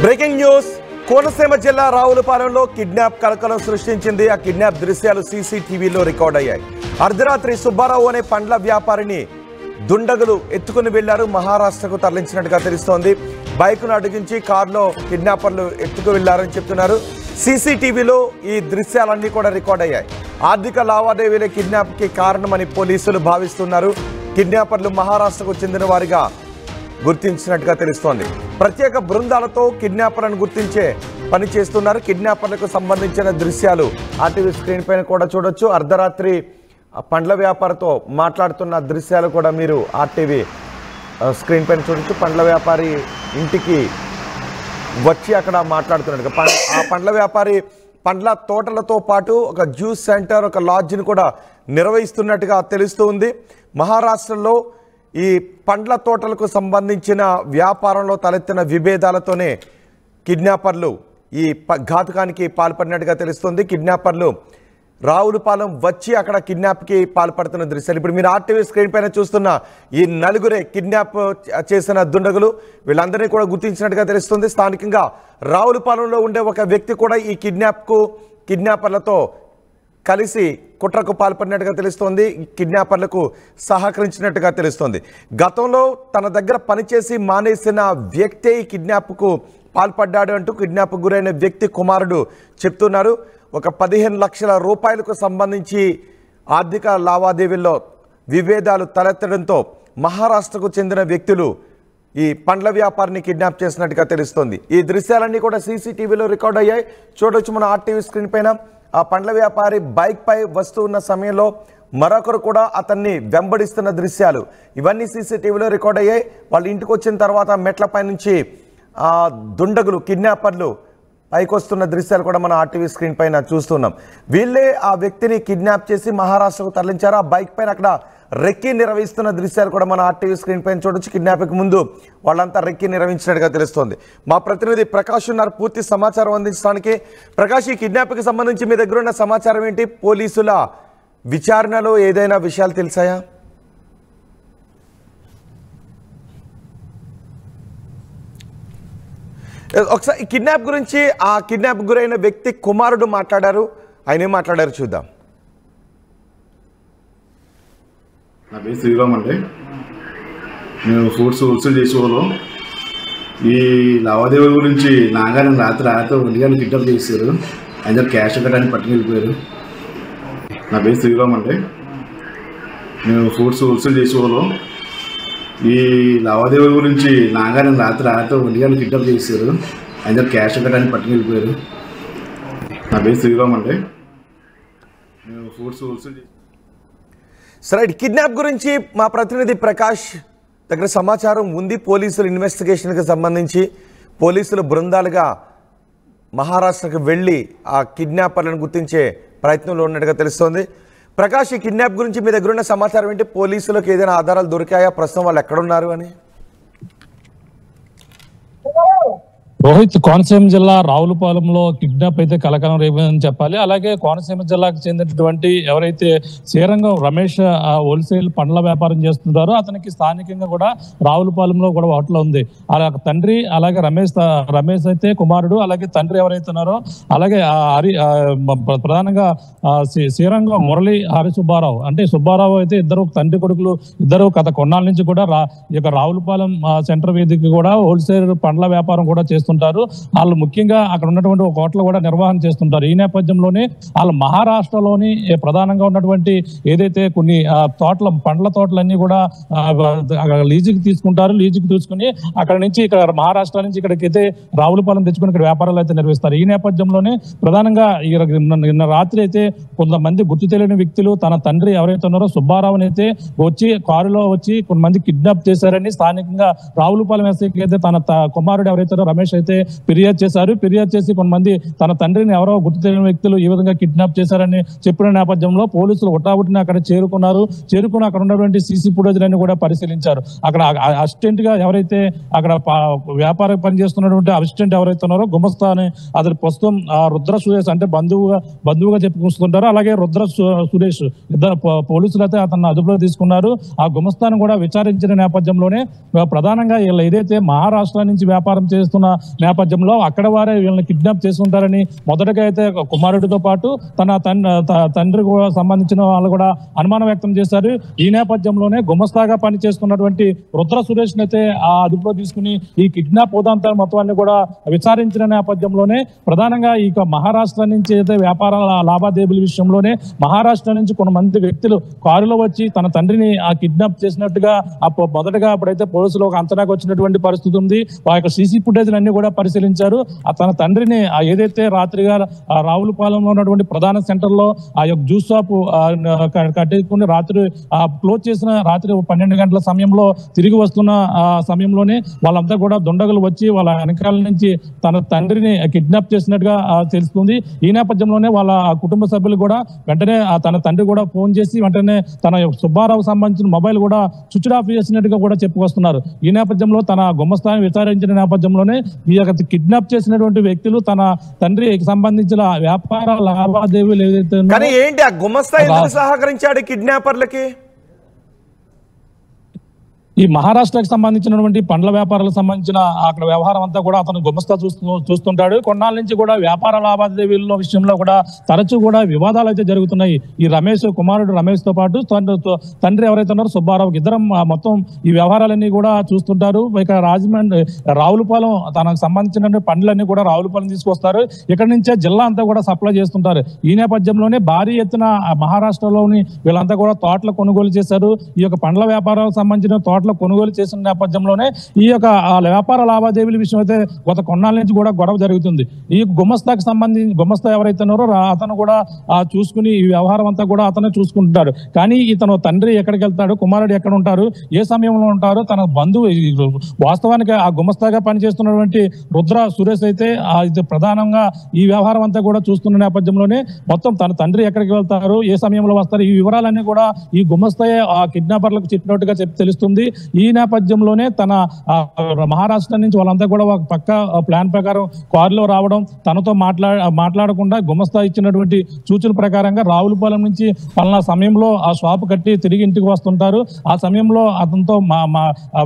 Breaking news Konaseema జిల్లా రావులపాలెంలో kidnap కలకలం సృష్టించింది. ఆ కిడ్నాప్ దృశ్యాలు సీసీటీవీలో రికార్డ్ అయ్యాయి. అర్ధరాత్రి సుబ్బారావు అనే పండ్ల వ్యాపారిని దుండగులు ఎత్తుకుని వెళ్లారు. మహారాష్ట్రకు తరలించినట్టుగా తెలుస్తోంది. బైక్ను అడిగించి కారులో కిడ్నాపర్లు ఎత్తుకు వెళ్లారని చెప్తున్నారు. సీసీటీవీలో ఈ దృశ్యాలన్నీ కూడా రికార్డ్ అయ్యాయి. ఆర్థిక లావాదేవీలే కిడ్నాప్కి కారణమని పోలీసులు భావిస్తున్నారు. కిడ్నాపర్లు మహారాష్ట్రకు చెందిన వారిగా గుర్తించినట్టుగా తెలుస్తోంది. ప్రత్యేక బృందాలతో కిడ్నాపర్లను గుర్తించే పని చేస్తున్నారు. కిడ్నాపర్లకు సంబంధించిన దృశ్యాలు ఆర్టీవీ స్క్రీన్ పైన కూడా చూడొచ్చు. అర్ధరాత్రి పండ్ల వ్యాపారితో మాట్లాడుతున్న దృశ్యాలు కూడా మీరు ఆర్టీవీ స్క్రీన్ పైన చూడొచ్చు. పండ్ల వ్యాపారి ఇంటికి వచ్చి అక్కడ మాట్లాడుతున్నట్టుగా ఆ పండ్ల వ్యాపారి పండ్ల తోటలతో పాటు ఒక జ్యూస్ సెంటర్, ఒక లాడ్జిని కూడా నిర్వహిస్తున్నట్టుగా తెలుస్తూ ఉంది. మహారాష్ట్రలో ఈ పండ్ల తోటలకు సంబంధించిన వ్యాపారంలో తలెత్తిన విభేదాలతోనే కిడ్నాపర్లు ఈ ఘాతుకానికి పాల్పడినట్టుగా తెలుస్తుంది. కిడ్నాపర్లు రావులపాలెం వచ్చి అక్కడ కిడ్నాప్కి పాల్పడుతున్న దృశ్యాలు ఇప్పుడు మీరు ఆర్టీవీ స్క్రీన్ పైన చూస్తున్న ఈ నలుగురే కిడ్నాప్ చేసిన దుండగులు. వీళ్ళందరినీ కూడా గుర్తించినట్టుగా తెలుస్తుంది. స్థానికంగా రావులపాలెంలో ఉండే ఒక వ్యక్తి కూడా ఈ కిడ్నాపర్లతో కలిసి కుట్రకు పాల్పడినట్టుగా తెలుస్తోంది. కిడ్నాపర్లకు సహకరించినట్టుగా తెలుస్తోంది. గతంలో తన దగ్గర పనిచేసి మానేసిన వ్యక్తే ఈ కిడ్నాప్కు పాల్పడ్డాడు అంటూ కిడ్నాప్కు గురైన వ్యక్తి కుమారుడు చెప్తున్నారు. ఒక 15 లక్షల రూపాయలకు సంబంధించి ఆర్థిక లావాదేవీల్లో విభేదాలు తలెత్తడంతో మహారాష్ట్రకు చెందిన వ్యక్తులు ఈ పండ్ల వ్యాపారిని కిడ్నాప్ చేసినట్టుగా తెలుస్తోంది. ఈ దృశ్యాలన్నీ కూడా సీసీటీవీలో రికార్డ్ అయ్యాయి. చూడొచ్చు మన ఆర్టీవీ స్క్రీన్ పైన. ఆ పండ్ల వ్యాపారి బైక్ పై వస్తూ ఉన్న సమయంలో మరొకరు కూడా అతన్ని వెంబడిస్తున్న దృశ్యాలు ఇవన్నీ సీసీటీవీలో రికార్డ్ అయ్యాయి. వాళ్ళు ఇంటికి వచ్చిన తర్వాత మెట్లపై నుంచి దుండగులు కిడ్నాపర్లు పైకి వస్తున్న దృశ్యాలు కూడా మన ఆర్టీవీ స్క్రీన్ పైన చూస్తున్నాం. వీళ్ళే ఆ వ్యక్తిని కిడ్నాప్ చేసి మహారాష్ట్రకు తరలించారు. ఆ బైక్ పైన అక్కడ రెక్కి నిర్వహిస్తున్న దృశ్యాలు కూడా మన ఆర్టీవీ స్క్రీన్ పైన చూడొచ్చు. కిడ్నాప్కి ముందు వాళ్ళంతా రెక్కి నిర్వహించినట్టుగా తెలుస్తోంది. మా ప్రతినిధి ప్రకాష్ ఉన్నారు పూర్తి సమాచారం అందించడానికి. ప్రకాష్, ఈ కిడ్నాప్కి సంబంధించి మీ దగ్గర ఉన్న సమాచారం ఏంటి? పోలీసుల విచారణలో ఏదైనా విషయాలు తెలిసాయా? ఒకసారి ఈ కిడ్నాప్ గురించి, ఆ కిడ్నాప్ గురైన వ్యక్తి కుమారుడు మాట్లాడారు. ఆయన ఏం మాట్లాడారు చూద్దాం. నా పేరు శ్రీరామ్ అండి. మేము ఫుడ్స్ హోల్సేల్ చేసేవాళ్ళం. ఈ లావాదేవీల గురించి నాగానే రాత్రి ఒంటిగానే కిడ్నాప్ చేశారు. ఆయన క్యాష్ కట్టడానికి పట్టుకు వెళ్ళిపోయారు. నా పేరు శ్రీరామ్ అండి. మేము ఫుడ్స్ హోల్సేల్ చేసేవాళ్ళం. ఈ లావాదేవీల గురించి నాగానే రాత్రి ఒంటిగానే కిడ్నాప్ చేశారు. ఆయన క్యాష్ కట్టడానికి పట్టుకు వెళ్ళిపోయారు. నా పేరు శ్రీరామ్ అండి. మేము ఫుడ్స్ హోల్సేల్ సరే, కిడ్నాప్ గురించి మా ప్రతినిధి ప్రకాష్ దగ్గర సమాచారం ఉంది. పోలీసులు ఇన్వెస్టిగేషన్కి సంబంధించి పోలీసులు బృందాలుగా మహారాష్ట్రకు వెళ్ళి ఆ కిడ్నాపర్లను గుర్తించే ప్రయత్నంలో ఉన్నట్టుగా తెలుస్తోంది. ప్రకాష్, ఈ కిడ్నాప్ గురించి మీ దగ్గర ఉన్న సమాచారం ఏంటి? పోలీసులకు ఏదైనా ఆధారాలు దొరికాయా ప్రస్తుతం వాళ్ళు ఎక్కడున్నారు అని? రోహిత్, కోనసీమ జిల్లా రావులపాలెంలో కిడ్నాప్ అయితే కలకలం రేపని చెప్పాలి. అలాగే కోనసీమ జిల్లాకు చెందినటువంటి ఎవరైతే శ్రీరంగం రమేష్ హోల్సేల్ పండ్ల వ్యాపారం చేస్తుంటారో అతనికి స్థానికంగా కూడా రావులపాలెంలో కూడా హోటల్ ఉంది. అలాగే తండ్రి, అలాగే రమేష్ అయితే కుమారుడు, అలాగే తండ్రి ఎవరైతే ఉన్నారో, అలాగే ప్రధానంగా శ్రీరంగం మురళి హరి సుబ్బారావు, అంటే సుబ్బారావు అయితే ఇద్దరు తండ్రి కొడుకులు. ఇద్దరు గత కొన్నాళ్ళ నుంచి కూడా ఈ యొక్క రావులపాలెం సెంటర్ వీధికి కూడా హోల్సేల్ పండ్ల వ్యాపారం కూడా చేస్తున్నారు. వాళ్ళు ముఖ్యంగా అక్కడ ఉన్నటువంటి ఒక హోటల్ కూడా నిర్వహణ చేస్తుంటారు. ఈ నేపథ్యంలోనే వాళ్ళు మహారాష్ట్రలోని ప్రధానంగా ఉన్నటువంటి ఏదైతే కొన్ని పండ్ల తోటలన్నీ కూడా లీజుకి తీసుకుంటారు. లీజుకి తీసుకుని అక్కడ నుంచి ఇక్కడ మహారాష్ట్ర నుంచి ఇక్కడికైతే రావులపాలెం తెచ్చుకుని ఇక్కడ వ్యాపారాలు అయితే నిర్వహిస్తారు. ఈ నేపథ్యంలోనే ప్రధానంగా నిన్న రాత్రి అయితే కొంతమంది గుర్తు తెలియని వ్యక్తులు తన తండ్రి ఎవరైతే ఉన్నారో సుబ్బారావుని అయితే వచ్చి కారులో వచ్చి కొంతమంది కిడ్నాప్ చేశారని స్థానికంగా రావులపాలెం ఎస్ఐకి అయితే తన కుమారుడు ఎవరైతే రమేష్ అయితే ఫిర్యాదు చేశారు. ఫిర్యాదు చేసి కొంతమంది తన తండ్రిని ఎవరో గుర్తు తెలియని వ్యక్తులు ఈ విధంగా కిడ్నాప్ చేశారని చెప్పిన నేపథ్యంలో పోలీసులు హుటాహుటిన అక్కడ చేరుకుని అక్కడ ఉన్నటువంటి సీసీ ఫుటేజ్లన్నీ కూడా పరిశీలించారు. అక్కడ అసిస్టెంట్ గా ఎవరైతే అక్కడ వ్యాపారం పనిచేస్తున్నటువంటి అసిస్టెంట్ ఎవరైతే ఉన్నారో గుమస్తా అని అతను ప్రస్తుతం రుద్ర సురేష్ అంటే బంధువుగా చెప్పుకుంటుంటారు. అలాగే రుద్ర సురేష్ ఇద్దరు పోలీసులు అయితే అతను అదుపులో తీసుకున్నారు. ఆ గుమస్తాను కూడా విచారించిన నేపథ్యంలోనే ప్రధానంగా వీళ్ళు ఏదైతే మహారాష్ట్ర నుంచి వ్యాపారం చేస్తున్న నేపథ్యంలో అక్కడ వారే వీళ్ళని కిడ్నాప్ చేసుకుంటారని మొదటగా అయితే కుమారుడితో పాటు తన తండ్రి కూడా సంబంధించిన వాళ్ళు కూడా అనుమానం వ్యక్తం చేశారు. ఈ నేపథ్యంలోనే గుమస్తాగా పనిచేస్తున్నటువంటి రుద్ర సురేష్ అయితే ఆ అదుపులో తీసుకుని ఈ కిడ్నాప్ ఉదంతాలు మొత్తాన్ని కూడా విచారించిన నేపథ్యంలోనే ప్రధానంగా ఈ మహారాష్ట్ర నుంచి అయితే వ్యాపార లావాదేవీల విషయంలోనే మహారాష్ట్ర నుంచి కొంతమంది వ్యక్తులు కారులో వచ్చి తన తండ్రిని ఆ కిడ్నాప్ చేసినట్టుగా మొదటగా అప్పుడైతే పోలీసులు ఒక అంచనాకు వచ్చినటువంటి పరిస్థితి ఉంది. ఆ యొక్క సీసీ ఫుటేజ్ అన్ని కూడా పరిశీలించారు. తన తండ్రిని ఏదైతే రాత్రిగా రావులపాలెంలో ఉన్నటువంటి ప్రధాన సెంటర్ లో ఆ యొక్క జ్యూస్ షాప్ కట్టేసుకుని రాత్రి క్లోజ్ చేసిన రాత్రి 12 గంటల సమయంలో తిరిగి వస్తున్న సమయంలోనే వాళ్ళంతా కూడా దుండగులు వచ్చి వాళ్ళ వెనకాల నుంచి తన తండ్రిని కిడ్నాప్ చేసినట్టుగా తెలుస్తుంది. ఈ నేపథ్యంలోనే వాళ్ళ కుటుంబ సభ్యులు కూడా వెంటనే తన తండ్రి కూడా ఫోన్ చేసి వెంటనే తన సుబ్బారావు సంబంధించిన మొబైల్ కూడా స్విచ్ ఆఫ్ చేసినట్టుగా కూడా చెప్పుకొస్తున్నారు. ఈ నేపథ్యంలో తన గుమస్తాన్ని విచారించిన నేపథ్యంలోనే ఈ యొక్క కిడ్నాప్ చేసినటువంటి వ్యక్తులు తన తండ్రికి సంబంధించిన వ్యాపార లావాదేవీలు ఏదైతే కానీ ఏంటి ఆ గుమస్తా ఎందుకు సహకరించాడు కిడ్నాపర్లకి? ఈ మహారాష్ట్రకు సంబంధించినటువంటి పండ్ల వ్యాపారాలకు సంబంధించిన అక్కడ వ్యవహారం అంతా కూడా అతను గుమస్తా చూస్తుంటాడు. కొన్నాళ్ళ నుంచి కూడా వ్యాపార లావాదేవీల విషయంలో కూడా తరచూ కూడా వివాదాలు అయితే జరుగుతున్నాయి. ఈ కుమారుడు రమేష్ తో పాటు తండ్రి ఎవరైతే ఉన్నారో సుబ్బారావు ఇద్దరం మొత్తం ఈ వ్యవహారాలన్నీ కూడా చూస్తుంటారు. ఇక రాజమండ్రి రావులపాలెం తనకు సంబంధించిన పండ్లన్నీ కూడా రావులపాలెం తీసుకొస్తారు. ఇక్కడ నుంచే జిల్లా అంతా కూడా సప్లై చేస్తుంటారు. ఈ నేపథ్యంలోనే భారీ ఎత్తున మహారాష్ట్రలోని వీళ్ళంతా కూడా తోటలు కొనుగోలు చేశారు. ఈ యొక్క పండ్ల వ్యాపారాలకు సంబంధించిన తోటలు కొనుగోలు చేసిన నేపథ్యంలోనే ఈ యొక్క వ్యాపార లావాదేవీల విషయం అయితే గత కొన్నాళ్ళ నుంచి కూడా గొడవ జరుగుతుంది. ఈ గుమస్తాకు సంబంధించి గుమస్తా ఎవరైతే ఉన్నారో అతను కూడా చూసుకుని ఈ వ్యవహారం అంతా కూడా అతనే చూసుకుంటాడు. కానీ ఇతను తండ్రి ఎక్కడికి వెళ్తాడు, కుమారుడు ఎక్కడ ఉంటారు, ఏ సమయంలో ఉంటారు, తన బంధువు వాస్తవానికి ఆ గుమస్తాగా పనిచేస్తున్నటువంటి రుద్ర సురేష్ అయితే ప్రధానంగా ఈ వ్యవహారం అంతా కూడా చూస్తున్న నేపథ్యంలోనే మొత్తం తన తండ్రి ఎక్కడికి వెళ్తారు, ఏ సమయంలో వస్తారు, ఈ వివరాలన్నీ కూడా ఈ గుమస్తాయే ఆ కిడ్నాపర్లకు చెప్పినట్టుగా తెలుస్తుంది. ఈ నేపథ్యంలోనే తన మహారాష్ట్ర నుంచి వాళ్ళంతా కూడా ఒక పక్క ప్లాన్ ప్రకారం కారులో రావడం, తనతో మాట్లాడకుండా గుమస్తా ఇచ్చినటువంటి సూచనల ప్రకారంగా రావులపాలెం నుంచి పలానా సమయంలో ఆ షాప్ కట్టి తిరిగి ఇంటికి వస్తుంటారు. ఆ సమయంలో అతనితో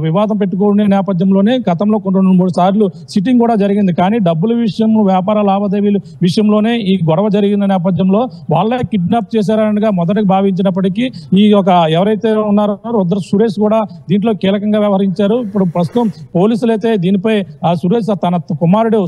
వివాదం పెట్టుకునే నేపథ్యంలోనే గతంలో 2-3 సార్లు సిట్టింగ్ కూడా జరిగింది. కానీ డబ్బుల విషయం, వ్యాపార లావాదేవీల విషయంలోనే ఈ గొడవ జరిగిన నేపథ్యంలో వాళ్ళే కిడ్నాప్ చేశారనగా మొదటగా భావించినప్పటికీ ఈ యొక్క ఎవరైతే ఉన్నారో రుద్ర సురేష్ కూడా దీంట్లో కీలకంగా వ్యవహరించారు. ఇప్పుడు ప్రస్తుతం పోలీసులు అయితే దీనిపై సురేష్ తన కుమారుడు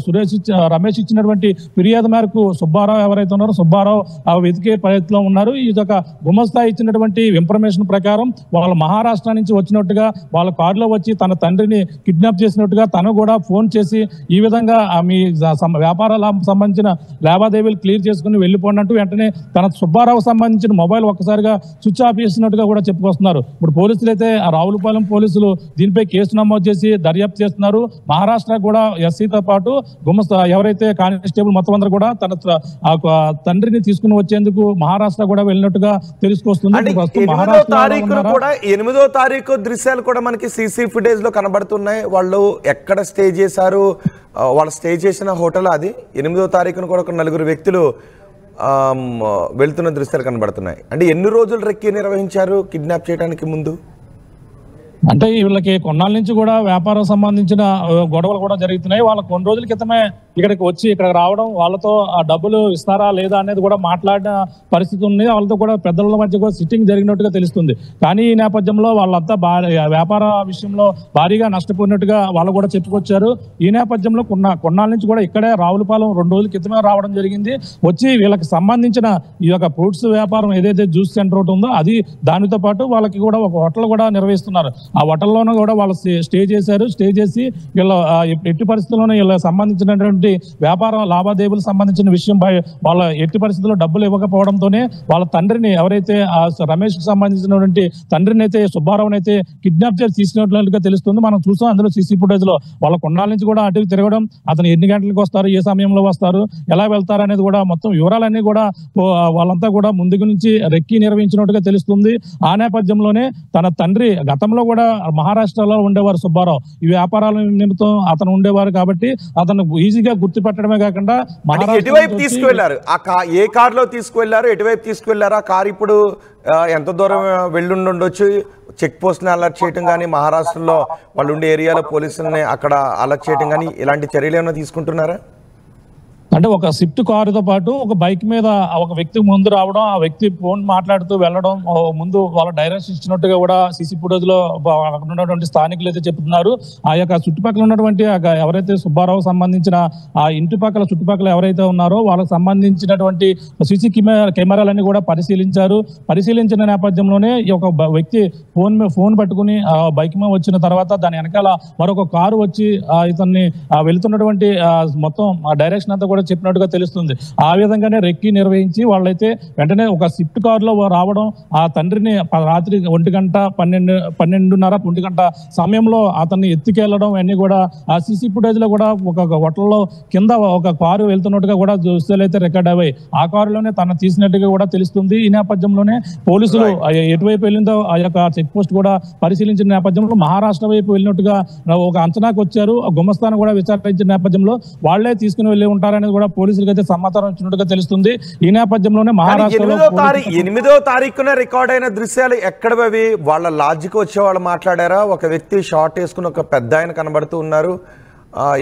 రమేష్ ఇచ్చినటువంటి ఫిర్యాదు మేరకు సుబ్బారావు ఎవరైతే ఉన్నారో సుబ్బారావు వెతికే ప్రయత్నంలో ఉన్నారు. ఈ యొక్క గుమస్తా ఇచ్చినటువంటి ఇన్ఫర్మేషన్ ప్రకారం వాళ్ళ మహారాష్ట్ర నుంచి వచ్చినట్టుగా వాళ్ళ కారులో వచ్చి తన తండ్రిని కిడ్నాప్ చేసినట్టుగా తను కూడా ఫోన్ చేసి ఈ విధంగా మీ వ్యాపారాలకు సంబంధించిన లావాదేవీలు క్లియర్ చేసుకుని వెళ్ళిపోయినట్టు వెంటనే తన సుబ్బారావు సంబంధించిన మొబైల్ ఒక్కసారిగా స్విచ్ ఆఫ్ చేసినట్టుగా కూడా చెప్పుకొస్తున్నారు. ఇప్పుడు పోలీసులు అయితే రావులపాలెం పోలీసులు దీనిపై కేసు నమోదు చేసి దర్యాప్తు చేస్తున్నారు. మహారాష్ట్ర కూడా ఎస్సీతో పాటు గుమస్తా ఎవరైతే కానిస్టేబుల్ మొత్తం అందరూ కూడా తన తండ్రిని తీసుకుని వచ్చేందుకు మహారాష్ట్ర కూడా వెళ్ళినట్టుగా తెలుసుకొస్తుంది. 8వ తారీఖు దృశ్యాలు కూడా మనకి సీసీ ఫుటేజ్ లో కనబడుతున్నాయి. వాళ్ళు ఎక్కడ స్టే చేశారు, వాళ్ళు స్టే చేసిన హోటల్ అది. 8వ తారీఖున కూడా ఒక 4 వ్యక్తులు వెళ్తున్న దృశ్యాలు కనబడుతున్నాయి. అంటే ఎన్ని రోజులు రెక్కి నిర్వహించారు కిడ్నాప్ చేయడానికి ముందు? అంటే వీళ్ళకి కొన్నాళ్ళ నుంచి కూడా వ్యాపారం సంబంధించిన గొడవలు కూడా జరుగుతున్నాయి. వాళ్ళ కొన్ని రోజుల క్రితమే ఇక్కడికి వచ్చి ఇక్కడ రావడం, వాళ్ళతో ఆ డబ్బులు ఇస్తారా లేదా అనేది కూడా మాట్లాడిన పరిస్థితి ఉంది. వాళ్ళతో కూడా పెద్దల మధ్య కూడా సిట్టింగ్ జరిగినట్టుగా తెలుస్తుంది. కానీ ఈ నేపథ్యంలో వాళ్ళంతా వ్యాపార విషయంలో భారీగా నష్టపోయినట్టుగా వాళ్ళు కూడా చెప్పుకొచ్చారు. ఈ నేపథ్యంలో కొన్నాళ్ళ నుంచి కూడా ఇక్కడే రావులపాలెం 2 రోజుల క్రితమే రావడం జరిగింది. వచ్చి వీళ్ళకి సంబంధించిన ఈ యొక్క ఫ్రూట్స్ వ్యాపారం ఏదైతే జ్యూస్ సెంటర్ ఒకటి ఉందో అది, దానితో పాటు వాళ్ళకి కూడా ఒక హోటల్ కూడా నిర్వహిస్తున్నారు. ఆ హోటల్లోనూ కూడా వాళ్ళు స్టే చేశారు. స్టే చేసి వీళ్ళ ఎట్టి పరిస్థితుల్లోనే వీళ్ళకి సంబంధించినటువంటి వ్యాపార లావాదేవీలకు సంబంధించిన విషయం వాళ్ళ ఎట్టి పరిస్థితుల్లో డబ్బులు ఇవ్వకపోవడంతోనే వాళ్ళ తండ్రిని ఎవరైతే రమేష్ కి సంబంధించినటువంటి తండ్రిని అయితే సుబ్బారావుని అయితే కిడ్నాప్ చేసి తీసుకున్నట్లుగా తెలుస్తుంది. మనం చూసాం అందులో సీసీ ఫుటేజ్ లో వాళ్ళ కొన్నాళ్ళ నుంచి కూడా అటు తిరగడం, అతను ఎన్ని గంటలకు వస్తారు, ఏ సమయంలో వస్తారు, ఎలా వెళ్తారు అనేది కూడా మొత్తం వివరాలన్నీ కూడా వాళ్ళంతా కూడా ముందుకు నుంచి రెక్కి నిర్వహించినట్టుగా తెలుస్తుంది. ఆ నేపథ్యంలోనే తన తండ్రి గతంలో కూడా కూడా మహారాష్ట్రలో ఉండేవారు సుబ్బారావు. ఈ వ్యాపారాల నిమిత్తం అతను ఉండేవారు కాబట్టి అతను ఈజీగా గుర్తుపెట్టడమే కాకుండా ఎటువైపు తీసుకువెళ్లారు, ఏ కారులో తీసుకువెళ్లారు, ఎటువైపు తీసుకువెళ్లారు ఆ కారు? ఇప్పుడు ఎంత దూరం వెళ్ళుండొచ్చు? చెక్ పోస్ట్ని అలర్ట్ చేయడం కానీ, మహారాష్ట్రలో వాళ్ళు ఉండే ఏరియాలో పోలీసులని అక్కడ అలర్ట్ చేయడం కానీ ఇలాంటి చర్యలు ఏమైనా తీసుకుంటున్నారా? అంటే ఒక స్విఫ్ట్ కారుతో పాటు ఒక బైక్ మీద ఒక వ్యక్తి ముందు రావడం, ఆ వ్యక్తి ఫోన్ మాట్లాడుతూ వెళ్ళడం, ముందు వాళ్ళ డైరెక్షన్ ఇచ్చినట్టుగా కూడా సీసీ ఫుటేజ్ లో ఉన్నటువంటి స్థానికులు అయితే చెప్తున్నారు. ఆ యొక్క చుట్టుపక్కల ఉన్నటువంటి ఎవరైతే సుబ్బారావు సంబంధించిన ఆ ఇంటి పక్కల చుట్టుపక్కల ఎవరైతే ఉన్నారో వాళ్ళకి సంబంధించినటువంటి సీసీ కెమెరాలన్నీ కూడా పరిశీలించిన నేపథ్యంలోనే ఈ ఒక వ్యక్తి ఫోన్ పట్టుకుని బైక్ మీద వచ్చిన తర్వాత దాని వెనకాల మరొక కారు వచ్చి ఇతన్ని వెళుతున్నటువంటి మొత్తం డైరెక్షన్ అంతా కూడా చెప్పినట్టుగా తెలుస్తుంది. ఆ విధంగానే రెక్కి నిర్వహించి వాళ్ళైతే వెంటనే ఒక స్విఫ్ట్ కారులో రావడం, ఆ తండ్రిని రాత్రి 1 గంట 12:30 గంట సమయంలో అతన్ని ఎత్తుకెళ్లడం అన్ని కూడా ఆ సీసీ ఫుటేజ్ లో కూడా ఒక హోటల్లో కింద ఒక కారు వెళ్తున్నట్టుగా కూడా దృశ్యాలు అయితే రికార్డ్ అయ్యాయి. ఆ కారులోనే తను తీసినట్టుగా కూడా తెలుస్తుంది. ఈ నేపథ్యంలోనే పోలీసులు ఎటువైపు వెళ్ళిందో ఆ యొక్క చెక్ పోస్ట్ కూడా పరిశీలించిన నేపథ్యంలో మహారాష్ట్ర వైపు వెళ్ళినట్టుగా ఒక అంచనాకు వచ్చారు. గుమస్తాను కూడా విచారించిన నేపథ్యంలో వాళ్లే తీసుకుని వెళ్ళి ఉంటారని కూడా పోలీసులకు అయితే సమాచారం ఇచ్చినట్టుగా తెలుస్తుంది. ఈ నేపథ్యంలోనే మహారాష్ట్రలో 8వ తారీఖున రికార్డ్ అయిన దృశ్యాలు ఎక్కడవి? వాళ్ళ లాడ్జికి వచ్చే వాళ్ళు మాట్లాడారా? ఒక వ్యక్తి షార్ట్ వేసుకుని ఒక పెద్ద ఆయన కనబడుతూ ఉన్నారు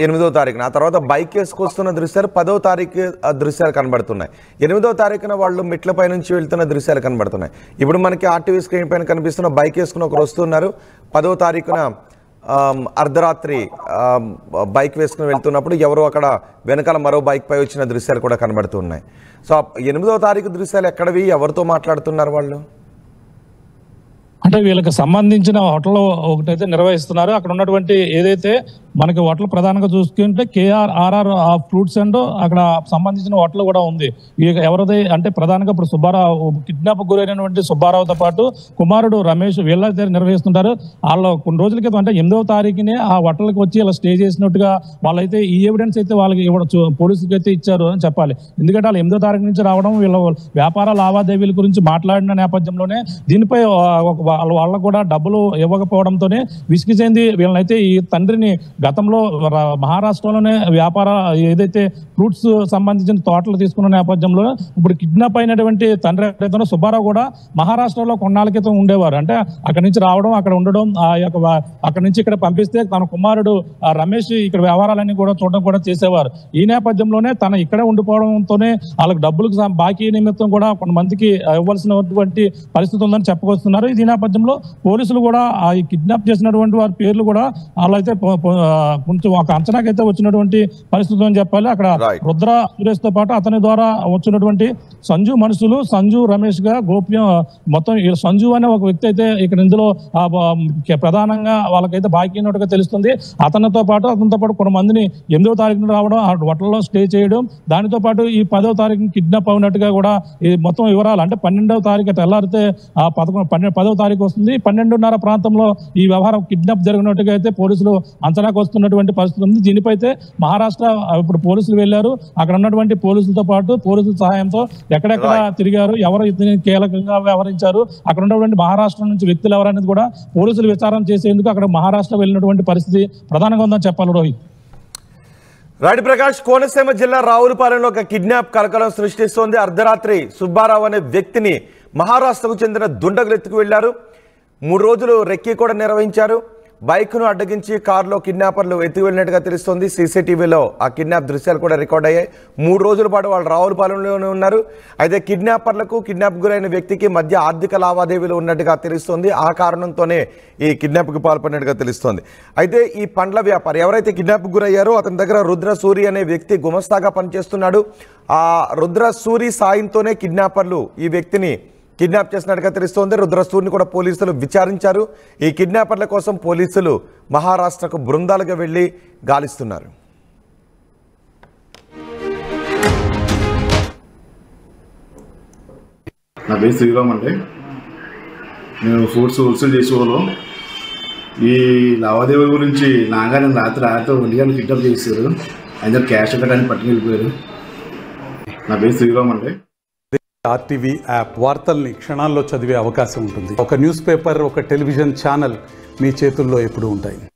8వ తారీఖున. ఆ తర్వాత బైక్ వేసుకొస్తున్న దృశ్యాలు 10వ తారీఖు దృశ్యాలు కనబడుతున్నాయి. 8వ తారీఖున వాళ్ళు మెట్లపై నుంచి వెళ్తున్న దృశ్యాలు కనబడుతున్నాయి. ఇప్పుడు మనకి ఆర్టీవీ స్క్రీన్ పైన కనిపిస్తున్న బైక్ వేసుకుని ఒకరు వస్తున్నారు. 10వ తారీఖున అర్ధరాత్రి బైక్ వేసుకుని వెళ్తున్నప్పుడు ఎవరో అక్కడ వెనకాల మరో బైక్ పై వచ్చిన దృశ్యాలు కూడా కనబడుతున్నాయి. సో 8వ తారీఖు దృశ్యాలు ఎక్కడవి? ఎవరితో మాట్లాడుతున్నారు వాళ్ళు? అంటే వీళ్ళకి సంబంధించిన హోటల్ ఒకటైతే నిర్వహిస్తున్నారు. అక్కడ ఉన్నటువంటి ఏదైతే మనకి హోటల్ ప్రధానంగా చూసుకుంటే KRRR ఫ్రూట్స్ అండ్ అక్కడ సంబంధించిన హోటల్ కూడా ఉంది. ఎవరిది అంటే ప్రధానంగా ఇప్పుడు సుబ్బారావు కిడ్నాప్ గురైనటువంటి సుబ్బారావుతో పాటు కుమారుడు రమేష్ వీళ్ళైతే నిర్వహిస్తుంటారు. వాళ్ళు కొన్ని రోజుల క్రితం అంటే 8వ తారీఖునే ఆ హోటల్కి వచ్చి ఇలా స్టే చేసినట్టుగా వాళ్ళైతే ఈ ఎవిడెన్స్ అయితే వాళ్ళకి పోలీసులకి అయితే ఇచ్చారు అని చెప్పాలి. ఎందుకంటే వాళ్ళు 8వ తారీఖు నుంచి రావడం, వీళ్ళ వ్యాపార లావాదేవీల గురించి మాట్లాడిన నేపథ్యంలోనే దీనిపై వాళ్ళకు కూడా డబ్బులు ఇవ్వకపోవడంతోనే విసిగి చెంది వీళ్ళనైతే ఈ తండ్రిని గతంలో మహారాష్ట్రలోనే వ్యాపార ఏదైతే ఫ్రూట్స్ సంబంధించిన తోటలు తీసుకున్న నేపథ్యంలో ఇప్పుడు కిడ్నాప్ అయినటువంటి తండ్రి ఏదైతే సుబ్బారావు కూడా మహారాష్ట్రలో కొన్నాళ్ళ క్రితం ఉండేవారు. అంటే అక్కడి నుంచి రావడం, అక్కడ ఉండడం, ఆ యొక్క అక్కడి నుంచి ఇక్కడ పంపిస్తే తన కుమారుడు రమేష్ ఇక్కడ వ్యవహారాలన్నీ కూడా చూడడం కూడా చేసేవారు. ఈ నేపథ్యంలోనే తన ఇక్కడే ఉండిపోవడంతోనే వాళ్ళకి డబ్బులకు బాకీ నిమిత్తం కూడా కొంతమందికి ఇవ్వాల్సినటువంటి పరిస్థితి ఉందని చెప్పుకొస్తున్నారు. ఈ నేపథ్యంలో పోలీసులు కూడా ఈ కిడ్నాప్ చేసినటువంటి వారి పేర్లు కూడా వాళ్ళైతే కొంచెం ఒక అంచనాకైతే వచ్చినటువంటి పరిస్థితి అని చెప్పాలి. అక్కడ రుద్ర సురేష్ తో పాటు అతని ద్వారా వచ్చినటువంటి సంజు మనుషులు, సంజు రమేష్ గా గోప్యం మొత్తం సంజు అనే ఒక వ్యక్తి అయితే ఇక్కడ ఇందులో ప్రధానంగా వాళ్ళకైతే బాకీ ఉన్నట్టుగా తెలుస్తుంది. అతనితో పాటు కొంతమందిని 8వ తారీఖున రావడం, ఆ హోటల్లో స్టే చేయడం, దానితో పాటు ఈ 10వ తారీఖున కిడ్నాప్ అయినట్టుగా కూడా ఈ మొత్తం వివరాలు అంటే 12వ తారీఖు తెల్లారితే 10వ తారీఖు వస్తుంది. 12:30 ప్రాంతంలో ఈ వ్యవహారం కిడ్నాప్ జరిగినట్టుగా అయితే పోలీసులు అంచనాకు వస్తున్నటువంటి పరిస్థితి ఉంది. దీనిపై అయితే మహారాష్ట్ర ఇప్పుడు పోలీసులు వెళ్లారు. అక్కడ ఉన్నటువంటి పోలీసులతో పాటు పోలీసుల సహాయంతో ఎక్కడెక్కడ తిరిగారు, ఎవరు కీలకంగా వ్యవహరించారు, అక్కడ ఉన్నటువంటి మహారాష్ట్ర నుంచి వ్యక్తులు ఎవరనేది కూడా పోలీసులు విచారణ చేసేందుకు అక్కడ మహారాష్ట్ర వెళ్ళినటువంటి పరిస్థితి ప్రధానంగా ఉందని చెప్పాలి. రోహిత్ రాడి ప్రకాష్, కోనసీమ జిల్లా రావులపాలెంలో ఒక కిడ్నాప్ కలకలం సృష్టిస్తోంది. అర్ధరాత్రి సుబ్బారావు అనే వ్యక్తిని మహారాష్ట్రకు చెందిన దుండగులు ఎత్తుకు వెళ్లారు. 3 రోజులు రెక్కీ కూడా నిర్వహించారు. బైక్ను అడ్డగించి కారులో కిడ్నాపర్లు ఎత్తి వెళ్ళినట్టుగా తెలుస్తోంది. సీసీటీవీలో ఆ కిడ్నాప్ దృశ్యాలు కూడా రికార్డ్ అయ్యాయి. 3 రోజుల పాటు వాళ్ళు రావులపాలెంలోనే ఉన్నారు. అయితే కిడ్నాపర్లకు కిడ్నాప్ గురైన వ్యక్తికి మధ్య ఆర్థిక లావాదేవీలు ఉన్నట్టుగా తెలుస్తోంది. ఆ కారణంతోనే ఈ కిడ్నాప్కి పాల్పడినట్టుగా తెలుస్తోంది. అయితే ఈ పండ్ల వ్యాపారి ఎవరైతే కిడ్నాప్కి గురయ్యారో అతని దగ్గర రుద్ర సూరి అనే వ్యక్తి గుమస్తాగా పనిచేస్తున్నాడు. ఆ రుద్ర సూరి సాయంతోనే కిడ్నాపర్లు ఈ వ్యక్తిని కిడ్నాప్ చేసినట్టుగా తెలుస్తోంది. రుద్రసూరిని కూడా పోలీసులు విచారించారు. ఈ కిడ్నాపర్ల కోసం పోలీసులు మహారాష్ట్రకు బృందాలుగా వెళ్లి గాలిస్తున్నారు. నా పేరు శ్రీరామ్ అండి. మేము ఫ్రూట్స్ హోల్సేల్ చేసేవాళ్ళం. ఈ లావాదేవీల గురించి నాగానే రాత్రి 1 గంటలకు కిడ్నాప్ చేశారు. ఆయన క్యాష్ కట్టడానికి పట్టుకు వెళ్ళిపోయారు. నా పేరు శ్రీరామ్ అండి. RTV యాప్ వార్తల్ని క్షణాల్లో చదివే అవకాశం ఉంటుంది. ఒక న్యూస్ పేపర్, ఒక టెలివిజన్ ఛానల్ మీ చేతుల్లో ఎప్పుడూ ఉంటాయి.